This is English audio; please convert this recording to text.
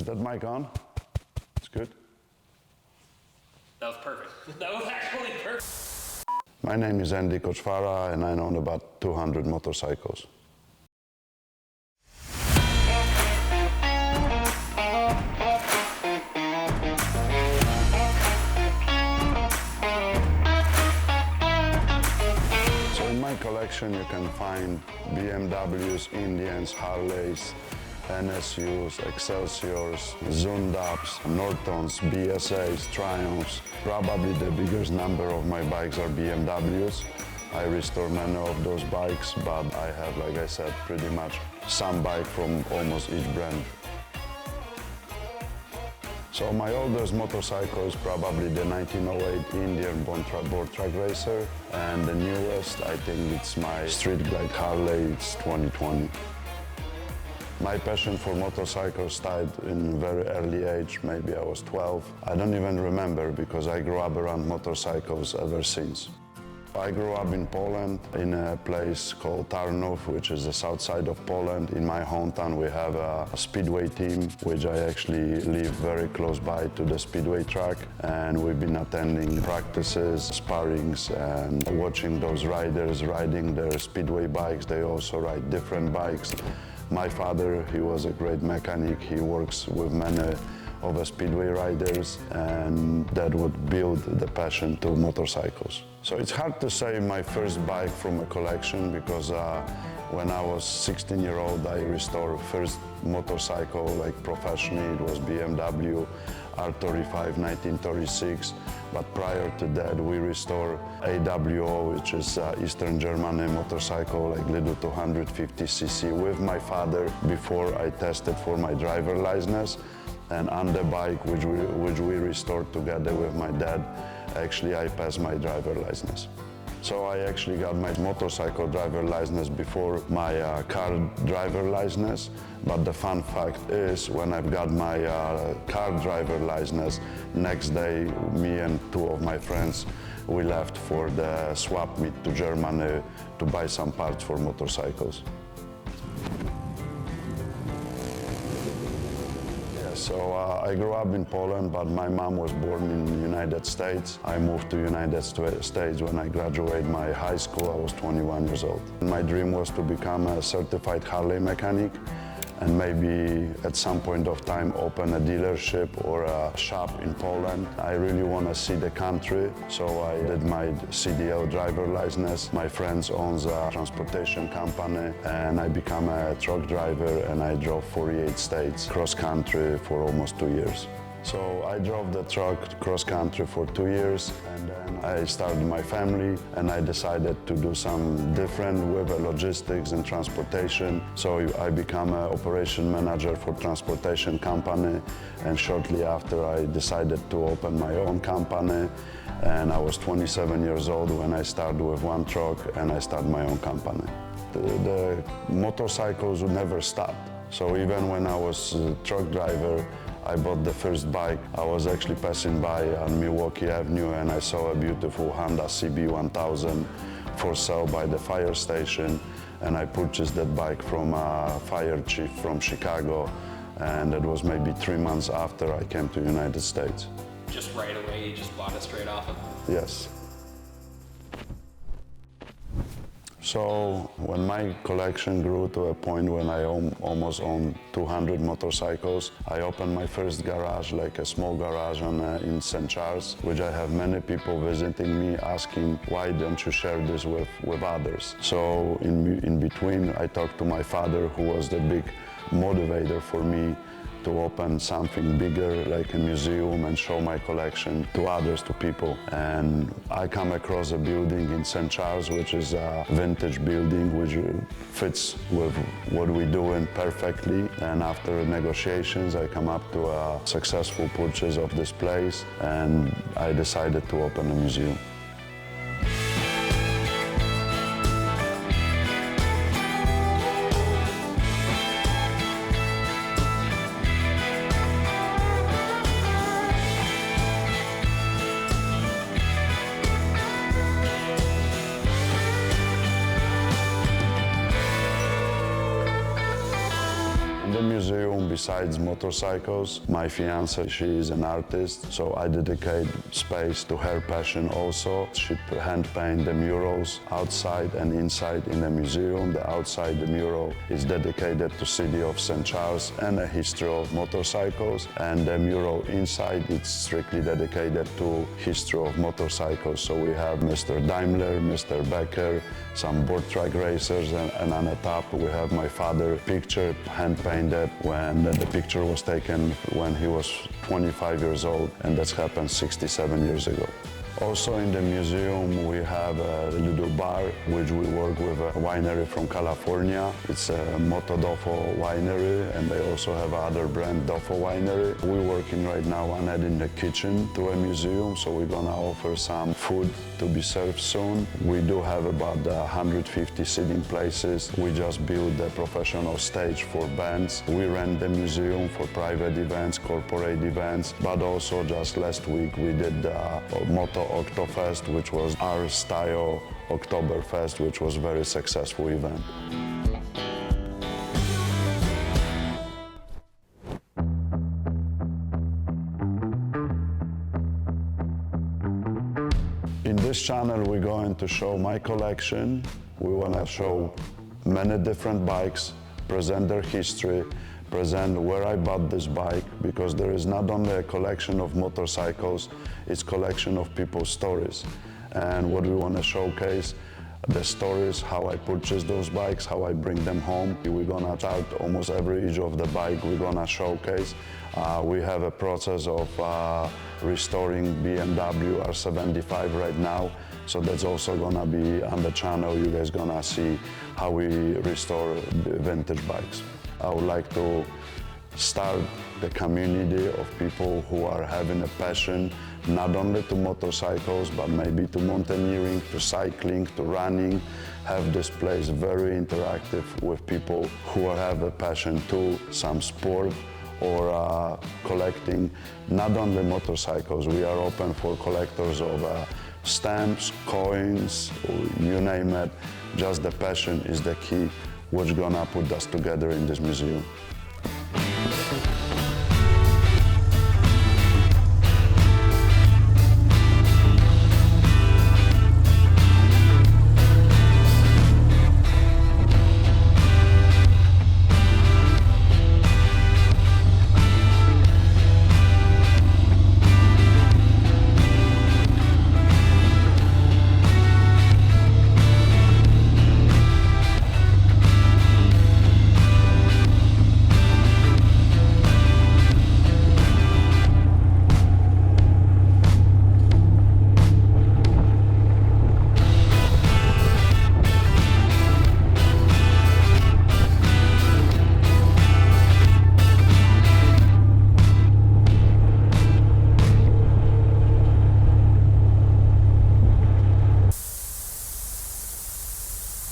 that mic on? It's good. That was perfect. That was actually perfect. My name is Andy Kochvara and I own about 200 motorcycles. So in my collection you can find BMWs, Indians, Harleys, NSUs, Excelsiors, Zundaps, Nortons, BSAs, Triumphs. Probably the biggest number of my bikes are BMWs. I restore many of those bikes, but I have, like I said, pretty much some bike from almost each brand. So my oldest motorcycle is probably the 1908 Indian board track racer, and the newest, I think it's my Street Glide Harley, it's 2020. My passion for motorcycles started in a very early age, maybe I was 12. I don't even remember because I grew up around motorcycles ever since. I grew up in Poland in a place called Tarnów, which is the south side of Poland. In my hometown we have a speedway team, which I actually live very close by to the speedway track, and we've been attending practices, sparrings, and watching those riders riding their speedway bikes. They also ride different bikes. My father, he was a great mechanic. He works with many of the speedway riders, and that would build the passion to motorcycles. So it's hard to say my first bike from a collection because when I was 16-year-old, I restored first motorcycle like professionally. It was BMW R35 1936, but prior to that we restored AWO, which is Eastern Germany motorcycle, like little 250cc with my father before I tested for my driver license. And on the bike, which we restored together with my dad, actually I passed my driver license. So I actually got my motorcycle driver license before my car driver license. But the fun fact is, when I've got my car driver license, next day, me and two of my friends, we left for the swap meet to Germany to buy some parts for motorcycles. So I grew up in Poland, but my mom was born in the United States. I moved to United States when I graduated my high school. I was 21 years old. My dream was to become a certified Harley mechanic and maybe at some point of time open a dealership or a shop in Poland. I really want to see the country, so I did my CDL driver license. My friends owns a transportation company, and I became a truck driver, and I drove 48 states cross country for almost 2 years. So I drove the truck cross country for 2 years, and then I started my family, and I decided to do some different with logistics and transportation. So I became an operation manager for transportation company, and shortly after I decided to open my own company, and I was 27 years old when I started with one truck and I started my own company. The motorcycles would never stop. So even when I was a truck driver, I bought the first bike. I was actually passing by on Milwaukee Avenue and I saw a beautiful Honda CB1000 for sale by the fire station, and I purchased that bike from a fire chief from Chicago, and it was maybe 3 months after I came to the United States. Just right away, you just bought it straight off of? Yes. So when my collection grew to a point when I almost owned 200 motorcycles, I opened my first garage, like a small garage in St. Charles, which I have many people visiting me asking, why don't you share this with others? So in between, I talked to my father, who was the big motivator for me to open something bigger, like a museum, and show my collection to others, to people. And I come across a building in St. Charles, which is a vintage building, which fits with what we're doing perfectly. And after negotiations, I come up to a successful purchase of this place, and I decided to open a museum. the museum, besides motorcycles, my fiancée, she is an artist, so I dedicate space to her passion also. She hand paint the murals outside and inside in the museum. The outside the mural is dedicated to city of St. Charles and a history of motorcycles, and the mural inside it's strictly dedicated to history of motorcycles. So we have Mr. Daimler, Mr. Becker, some board track racers, and on the top we have my father picture hand painted when the picture was taken when he was 25 years old, and that's happened 67 years ago. Also in the museum we have a little bar which we work with a winery from California. It's a Moto Dofo winery, and they also have other brand Dofo winery. We're working right now on adding the kitchen to a museum, so we're gonna offer some food to be served soon. We do have about 150 seating places. We just built a professional stage for bands. We rent the museum for private events, corporate events, but also just last week we did the Moto Oktoberfest, which was our style Oktoberfest, which was a very successful event. In this channel, we're going to show my collection. We want to show many different bikes, present their history, present where I bought this bike, because there is not only a collection of motorcycles, it's collection of people's stories. And what we want to showcase, the stories, how I purchased those bikes, how I bring them home. We're gonna start almost every issue of the bike we're gonna showcase. We have a process of restoring BMW R75 right now, so that's also gonna be on the channel. You guys gonna see how we restore the vintage bikes. I would like to start the community of people who are having a passion, not only to motorcycles, but maybe to mountaineering, to cycling, to running. Have this place very interactive with people who have a passion to some sport or collecting, not only motorcycles. We are open for collectors of stamps, coins, you name it. Just the passion is the key, what's gonna put us together in this museum.